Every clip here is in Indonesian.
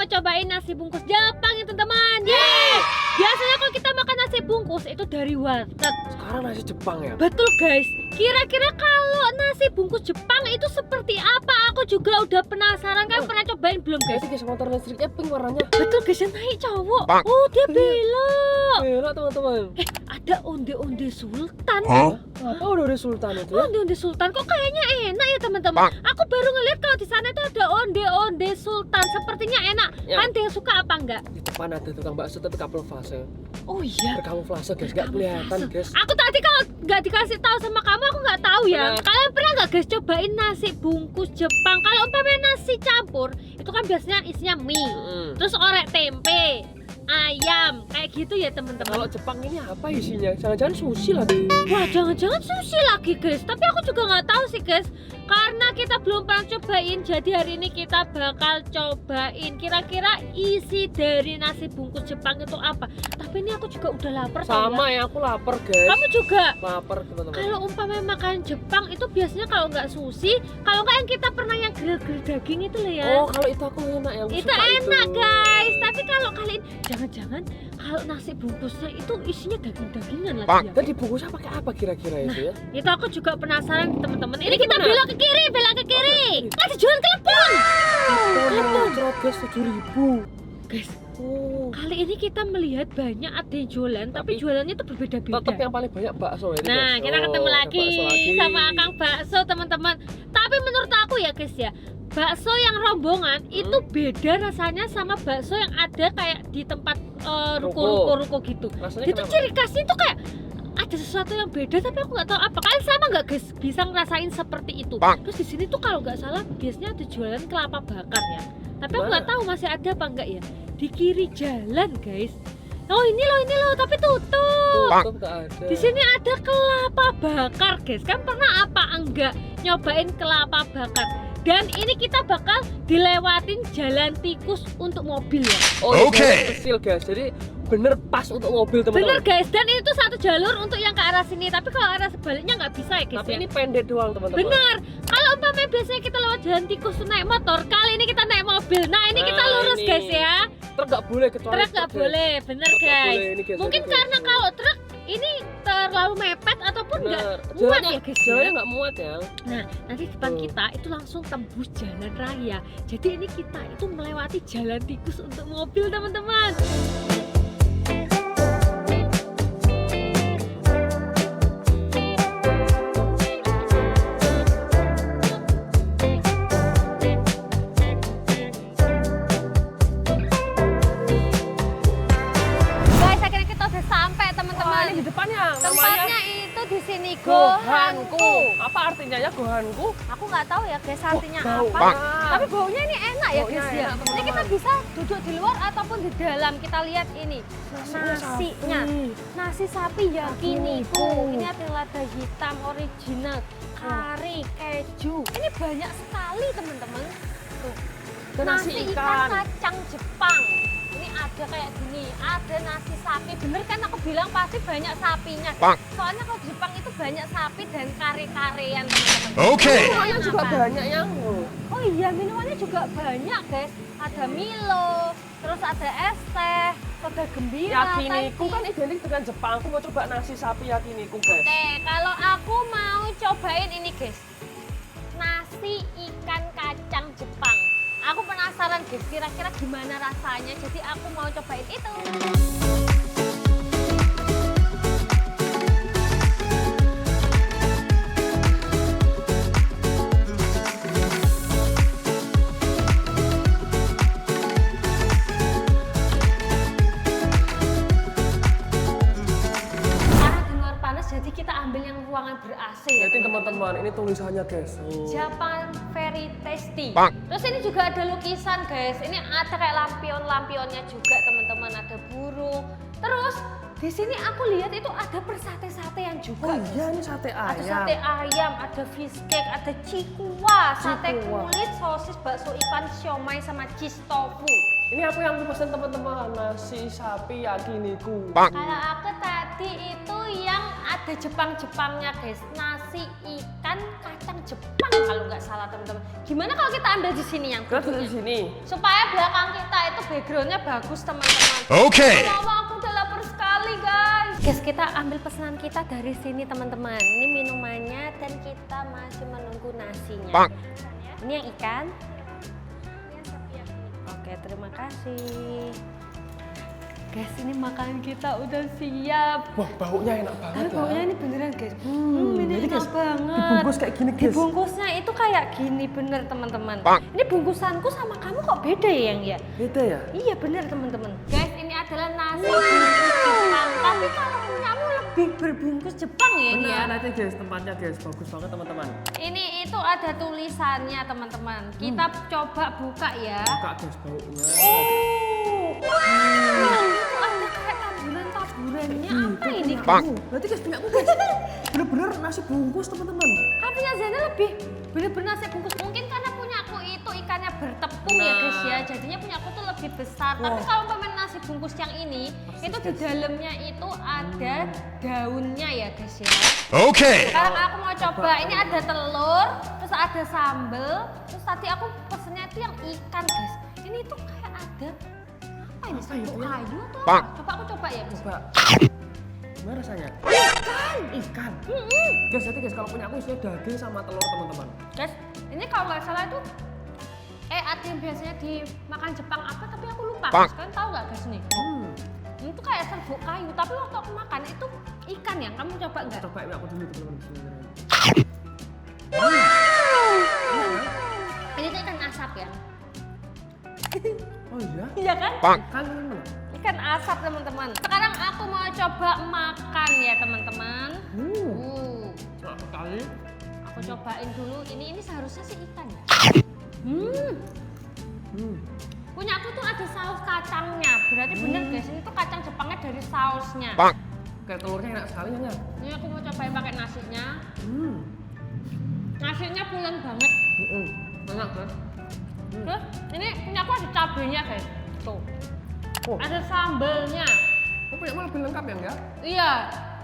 mau cobain nasi bungkus Jepang ya teman-teman. Yeay! Biasanya kalau kita makan nasi bungkus itu dari warteg. Sekarang nasi Jepang ya? Betul guys. Kira-kira kalau nasi bungkus Jepang itu seperti apa? Aku juga udah penasaran. Kan pernah cobain belum guys? Guys, guys, motor listriknya pink warnanya. Betul guys, yang naik cowok. Oh dia belok. Belok teman-teman. Ada onde-onde sultan. Apa udah Sultan itu ya? Onde-onde sultan kok kayaknya enak ya teman-teman. Aku baru ngeliat kalau di sana itu ada onde-onde sultan. Sepertinya enak. Ya. Kan dia suka apa enggak? Di depan ada tukang bakso tapi kamuflase. Oh iya. Berkamuflase guys, nggak kelihatan guys. Aku tadi kalau nggak dikasih tahu sama kamu, aku nggak tahu ya. Benar. Kalian pernah nggak guys cobain nasi bungkus Jepang? Kalau umpamanya nasi campur, itu kan biasanya isinya mie, terus orek tempe, ayam, kayak gitu ya Kalau teman-teman. Jepang ini apa isinya? Jangan-jangan sushi lagi. Wah jangan-jangan sushi lagi guys. Tapi aku juga nggak tahu sih guys, karena kita belum pernah cobain. Jadi hari ini kita bakal cobain kira-kira isi dari nasi bungkus Jepang itu apa. Tapi ini aku juga udah lapar. tau Sama ya, aku lapar guys. Kamu juga? Lapar teman-teman. Kalau umpamanya makan Jepang itu biasanya kalau nggak sushi, kalau nggak yang kita pernah yang grill-grill daging itu loh ya. Oh, kalau itu aku enak yang Itu suka enak itu. guys. Tapi kalau kalian jangan-jangan kalau nasi bungkusnya itu isinya daging-dagingan lagi ya. Dan dibungkusnya pakai apa kira-kira itu ya? Itu aku juga penasaran teman-teman. Ini Ini kita gimana? belok ke kiri, belok ke kiri. Ada jualan klepon. Oh, cerot guys 7.000. Guys, Oh, kali ini kita melihat banyak ada yang jualan, tapi Tapi jualannya itu berbeda-beda. tetap yang paling banyak bakso ini. Nah, guys. kita Oh, ketemu ada lagi bakso lagi. sama Kang Bakso teman-teman. Tapi menurut aku ya guys ya, bakso yang rombongan itu beda rasanya sama bakso yang ada kayak di tempat ruko-ruko gitu. Rasanya Itu kenapa? ciri khasnya tuh kayak ada sesuatu yang beda, tapi aku nggak tahu apa. Kalian sama nggak guys bisa ngerasain seperti itu? Terus di sini tuh kalau nggak salah biasanya ada jualan kelapa bakar ya. Tapi aku nggak Mana? tahu masih ada apa enggak ya. Di kiri jalan guys. Oh ini loh, tapi tutup. Tutup nggak ada. Di sini ada kelapa bakar, guys. Kan pernah apa enggak nyobain kelapa bakar? Dan ini kita bakal dilewatin jalan tikus untuk mobil ya. Oh, Oke. kecil guys. Jadi bener pas untuk mobil Bener teman-teman. guys, dan itu satu jalur untuk yang ke arah sini. Tapi kalau arah sebaliknya nggak bisa ya guys. Tapi ya. ini pendek doang teman-teman. Bener. Kalau umpamanya biasanya kita lewat jalan tikus naik motor, kali ini kita naik mobil. Nah ini kita Nah, lurus ini. guys ya. Truk nggak boleh kecuali Truk nggak guys. boleh, bener Truk nggak guys. boleh, ini, guys. Mungkin Ini, karena guys. kalau truk ini terlalu mepet ataupun nggak Bener. muat Jalannya- ya guys. Jalannya ya. nggak muat ya. Nah, nanti depan Tuh. kita itu langsung tembus jalan raya. Jadi ini kita itu melewati jalan tikus untuk mobil, teman-teman. Guys, akhirnya kita udah sampai, Wah, teman-teman. ini di depannya. Tempatnya itu di sini Gohanku. Gohanku. Apa artinya ya Gohanku? Aku nggak tahu ya guys artinya Bau. apa. Tapi baunya ini enak ya Baunya guys ya. enak, teman-teman. Ini kita bisa duduk di luar ataupun di dalam. Kita lihat ini nasinya. Nasi sapi yakiniku. Ini ada lada hitam original, kari, keju. Ini banyak sekali teman-teman. Tuh. Dan Nasi nasi ikan ikan. kacang Jepang. Ini ada kayak gini, ada nasi sapi. Bener kan aku bilang pasti banyak sapinya. Soalnya kalau di Jepang itu banyak sapi dan kare-karean teman-teman. Oke. Minumannya juga Apa? banyak yang. Oh iya, minumannya juga banyak guys. Ada Milo, terus ada es teh, soda gembira, Yakiniku Thai kan tea. identik dengan Jepang. Aku mau coba nasi sapi yakiniku guys. Oke, kalau aku mau cobain ini guys, nasi ikan kacang Jepang. Aku penasaran guys, kira-kira gimana rasanya. Jadi aku mau cobain itu. Karena di luar panas, jadi kita ambil yang ruangan ber-AC ya. Jadi teman-teman, ini tulisannya guys. Japan very tasty. Terus ini juga ada lukisan guys. Ini ada kayak lampion-lampionnya juga teman-teman. Ada burung. Terus di sini aku lihat itu ada persate-satean juga. Oh iya, ini sate Ada ayam. sate ayam, ada fish cake, ada cikua, sate Cikua. kulit, sosis, bakso ikan, siomay sama cheese tofu. Ini aku yang pesan teman-teman, nasi sapi yakiniku. Kalau aku tadi itu yang ada Jepang-Jepangnya guys, nasi nasi ikan kacang Jepang kalau nggak salah teman-teman. Gimana kalau kita ambil di sini yang Kita di bentuknya? sini. Supaya belakang kita itu backgroundnya bagus teman-teman. Oke. Mama, aku udah lapar sekali guys. Guys, kita ambil pesanan kita dari sini teman-teman. Ini minumannya dan kita masih menunggu nasinya. Bang. Ini yang ikan. Oke, terima kasih. Guys, ini makanan kita udah siap. Wah, baunya enak banget ya. Baunya ini beneran guys. Ini jadi enak guys, banget. dibungkus kayak gini, guys. Dibungkusnya itu kayak gini bener teman-teman. Bang. Ini bungkusanku sama kamu kok beda ya yang ya? Beda ya? Iya bener teman-teman. Guys, ini adalah nasi bungkus Jepang. Tapi kalau punyamu lebih berbungkus Jepang ya ini ya. Benar, nanti guys, tempatnya guys, bagus banget teman-teman. Ini itu ada tulisannya teman-teman. Kita coba buka ya. Buka guys baunya. Itu ada kayak taburan-taburannya. Apa ini? Bang. Berarti guys, punya aku guys. Bener-bener nasi bungkus teman-teman. Tapi ya Zena lebih bener-bener nasi bungkus. Mungkin karena punya aku itu ikannya bertepung ya guys ya. Jadinya punya aku tuh lebih besar. Tapi Wow. kalau pemain nasi bungkus yang ini, Persis, itu di guys. dalamnya itu ada daunnya ya guys ya. Oke. Sekarang aku mau coba. Ini ada telur, terus ada sambel, terus tadi aku pesennya itu yang ikan guys. Ini tuh kayak ada apa ini? Apa ya, Serbuk Punya? kayu atau Bang. apa? Coba aku coba ya guys. Coba. Gimana rasanya? Ikan. Ikan. Mm-mm. Guys, nanti guys, kalau punya aku isinya daging sama telur teman-teman. Guys, ini kalau nggak salah itu ada yang biasanya dimakan Jepang apa tapi aku lupa. Bang. Guys, kalian tahu nggak guys nih? Ini tuh kayak serbuk kayu tapi waktu aku makan itu ikan ya. Kamu coba nggak? Coba ini aku dulu teman-teman. Bismillahirrahmanirrahim. Ini tuh ikan asap ya. Oh iya? Iya kan? Bang. Kan teman-teman. Ikan asap teman-teman. Sekarang aku mau coba makan ya teman-teman. Enak sekali. Aku cobain dulu. Ini seharusnya sih ikan ya. Punya aku tuh ada saus kacangnya. Berarti bener guys, ini tuh kacang Jepangnya dari sausnya. Bang. Kayak telurnya enak sekali ya. Ini aku mau cobain pakai nasinya. Nasinya pulen banget. Enak kan? Terus ini punya aku ada cabenya guys. Tuh. Oh, Ada sambelnya. aku punya aku lebih lengkap ya enggak? Iya.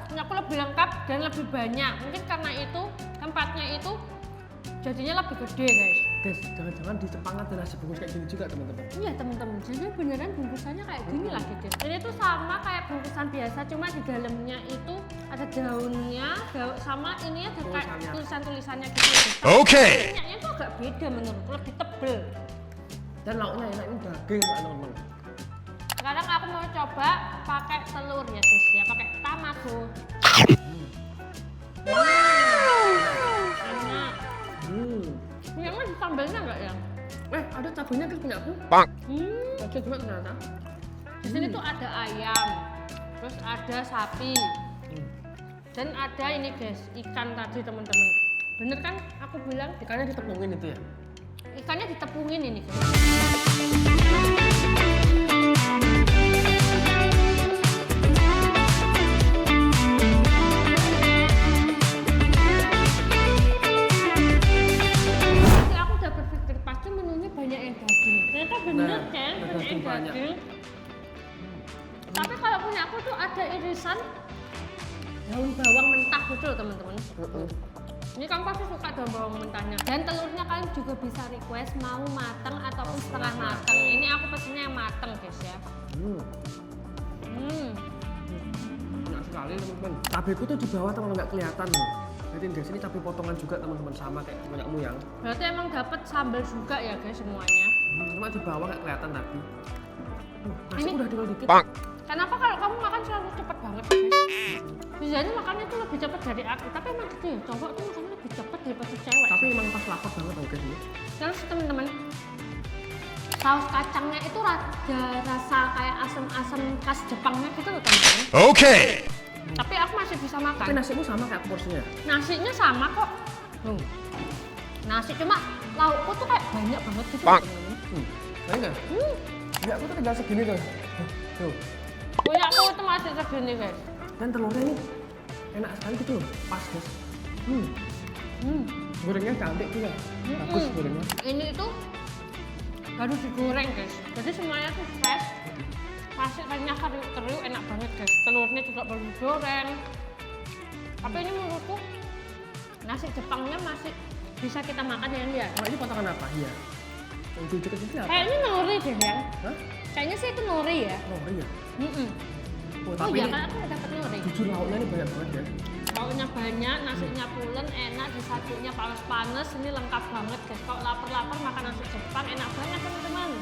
Punya aku lebih lengkap dan lebih banyak. Mungkin karena itu tempatnya itu jadinya lebih gede guys. Guys, jangan-jangan di Jepang ada nasi bungkus kayak gini juga teman-teman. Iya teman-teman, jadi beneran bungkusannya kayak gini lah guys. Ini tuh sama kayak bungkusan biasa, cuma di dalamnya itu ada daunnya, sama ini ada kayak Tulisannya. tulisan-tulisannya gitu. guys. Oke. Minyaknya tuh agak beda menurutku, lebih tebel. Dan lauknya enak, ini daging teman-teman. Sekarang aku mau coba pakai telur ya guys ya, pakai tamago. Enak. Minyaknya di sambalnya enggak ya? Ada cabenya kan punya aku. Bang. Ada juga ternyata. Di sini tuh ada ayam, terus ada sapi, dan ada ini guys, ikan tadi teman-teman. Bener kan aku bilang Ikannya ditepungin itu ya? ikannya ditepungin ini guys. Jadi aku udah berpikir pasti menunya banyak yang daging. Ternyata bener Nah, kan, ada banyak yang banyak. daging. Tapi kalau punya aku tuh ada irisan daun bawang mentah gitu loh teman-teman. Ini kamu pasti suka daun bawang mentahnya. Dan telurnya kalian juga bisa request mau matang ataupun setengah matang. Ini aku pesennya yang matang guys ya. Enak sekali teman-teman. Cabeku tuh di bawah teman-teman nggak kelihatan loh. Jadi guys, ini cabai potongan juga teman-teman, sama kayak punyamu yang. Berarti emang dapat sambal juga ya guys semuanya. Cuma di bawah nggak kelihatan tadi. Nasi Ini- udah tinggal dikit. Bang. Kenapa kalau kamu makan selalu cepet banget guys? Biasanya makannya tuh lebih cepet dari aku. Tapi emang gitu ya, cowok tuh makannya lebih cepet daripada cewek. Tapi emang pas lapar banget tau guys ini. Terus teman-teman, saus kacangnya itu ada rasa kayak asam-asam khas Jepangnya gitu loh teman-teman. Oke. Tapi aku masih bisa Tapi makan. nasimu sama kayak porsinya. Nasinya sama kok. Nasi cuma laukku tuh kayak banyak banget gitu. Bang. teman-teman. Saya enggak? Ya aku tuh tinggal segini tuh. Tuh. Punya aku itu masih segini guys. Dan telurnya ini enak sekali gitu loh. Pas guys. Gorengnya cantik juga. Bagus gorengnya. Ini itu baru digoreng guys. Jadi semuanya tuh fresh. Pasirnya kering enak banget guys. Telurnya juga baru digoreng. Tapi ini menurutku Nasi Jepangnya masih bisa kita makan ya, Nia? Kalau ini potongan apa? Iya. Yang cucuk itu apa? Kayaknya nori deh, Yang. Hah? Kayaknya sih itu nori ya. Oh iya. Oh, Tapi iya ini kan aku udah dapet nori. jujur lauknya ini banyak banget ya. Lauknya banyak, nasinya pulen, enak, disatunya panas-panas, ini lengkap banget guys. Kalau lapar-lapar makan nasi Jepang enak banget teman-teman.